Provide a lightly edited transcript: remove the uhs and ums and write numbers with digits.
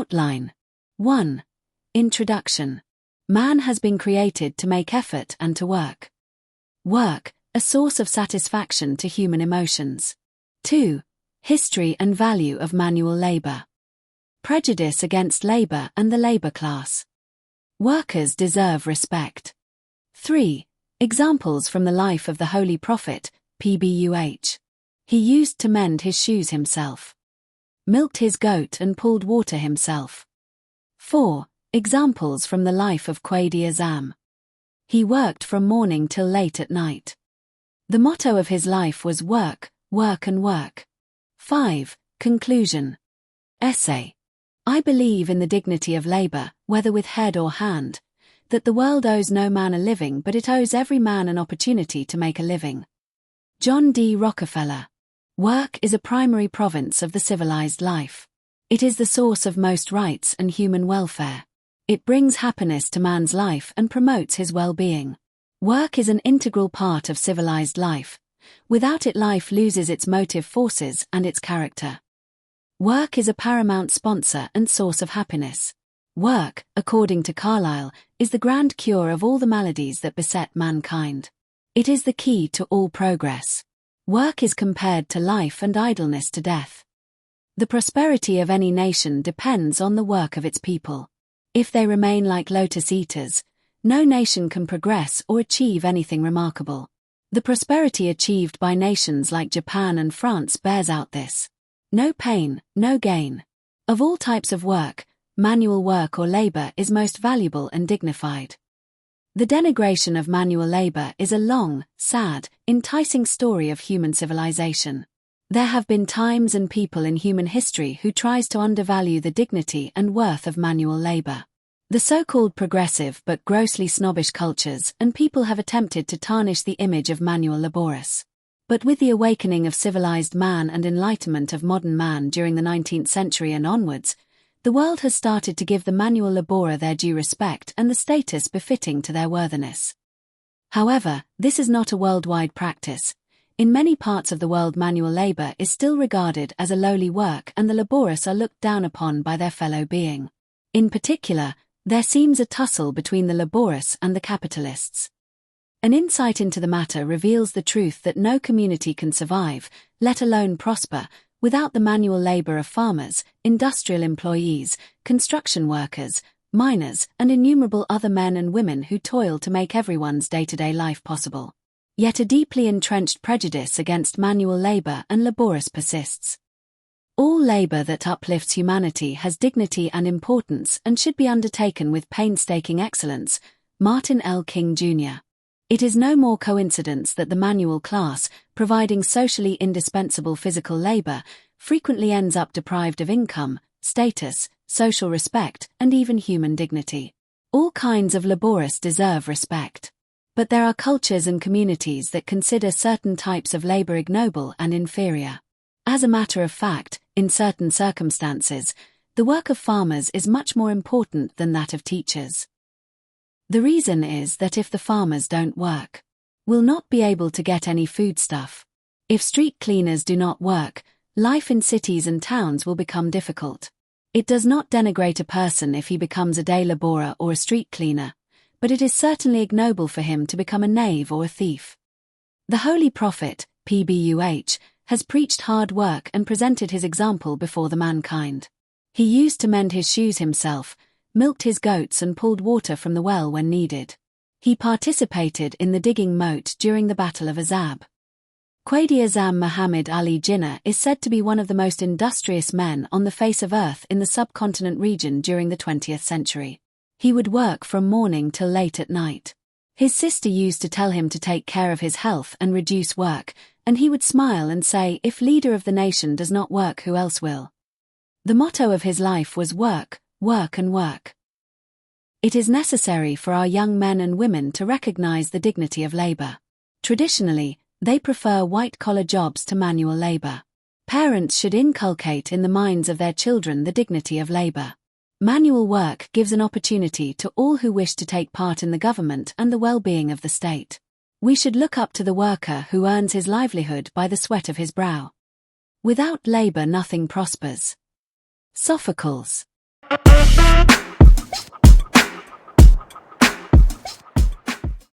Outline. 1. Introduction. Man has been created to make effort and to work. Work, a source of satisfaction to human emotions. 2. History and value of manual labor. Prejudice against labor and the labor class. Workers deserve respect. 3. Examples from the life of the Holy Prophet, Pbuh. He used to mend his shoes himself. Milked his goat and pulled water himself. 4. Examples from the life of Quaid-i-Azam. He worked from morning till late at night. The motto of his life was work, work and work. 5. Conclusion. Essay. I believe in the dignity of labor, whether with head or hand, that the world owes no man a living but it owes every man an opportunity to make a living. John D. Rockefeller. Work is a primary province of the civilized life. It is the source of most rights and human welfare. It brings happiness to man's life and promotes his well-being. Work is an integral part of civilized life. Without it, life loses its motive forces and its character. Work is a paramount sponsor and source of happiness. Work, according to Carlyle, is the grand cure of all the maladies that beset mankind. It is the key to all progress. Work is compared to life and idleness to death. The prosperity of any nation depends on the work of its people. If they remain like lotus eaters, no nation can progress or achieve anything remarkable. The prosperity achieved by nations like Japan and France bears out this. No pain, no gain. Of all types of work, manual work or labor is most valuable and dignified. The denigration of manual labor is a long, sad, enticing story of human civilization. There have been times and people in human history who tries to undervalue the dignity and worth of manual labor. The so-called progressive but grossly snobbish cultures and people have attempted to tarnish the image of manual laborers. But with the awakening of civilized man and enlightenment of modern man during the 19th century and onwards, the world has started to give the manual laborer their due respect and the status befitting to their worthiness. However, this is not a worldwide practice. In many parts of the world, manual labor is still regarded as a lowly work and the laborious are looked down upon by their fellow being. In particular, there seems a tussle between the laborious and the capitalists. An insight into the matter reveals the truth that no community can survive, let alone prosper, without the manual labor of farmers, industrial employees, construction workers, miners, and innumerable other men and women who toil to make everyone's day-to-day life possible. Yet a deeply entrenched prejudice against manual labor and laborious persists. All labor that uplifts humanity has dignity and importance and should be undertaken with painstaking excellence. Martin L. King, Jr. It is no more coincidence that the manual class, providing socially indispensable physical labor, frequently ends up deprived of income, status, social respect, and even human dignity. All kinds of laborious deserve respect. But there are cultures and communities that consider certain types of labor ignoble and inferior. As a matter of fact, in certain circumstances, the work of farmers is much more important than that of teachers. The reason is that if the farmers don't work, we'll not be able to get any foodstuff. If street cleaners do not work, life in cities and towns will become difficult. It does not denigrate a person if he becomes a day laborer or a street cleaner, but it is certainly ignoble for him to become a knave or a thief. The Holy Prophet, Pbuh, has preached hard work and presented his example before the mankind. He used to mend his shoes himself, milked his goats and pulled water from the well when needed. He participated in the digging moat during the Battle of Azab. Quaid-i-Azam Muhammad Ali Jinnah is said to be one of the most industrious men on the face of earth in the subcontinent region during the 20th century. He would work from morning till late at night. His sister used to tell him to take care of his health and reduce work, and he would smile and say, "If leader of the nation does not work, who else will?" The motto of his life was work, work and work. It is necessary for our young men and women to recognize the dignity of labor. Traditionally, they prefer white-collar jobs to manual labor. Parents should inculcate in the minds of their children the dignity of labor. Manual work gives an opportunity to all who wish to take part in the government and the well-being of the state. We should look up to the worker who earns his livelihood by the sweat of his brow. Without labor, nothing prospers. Sophocles. you.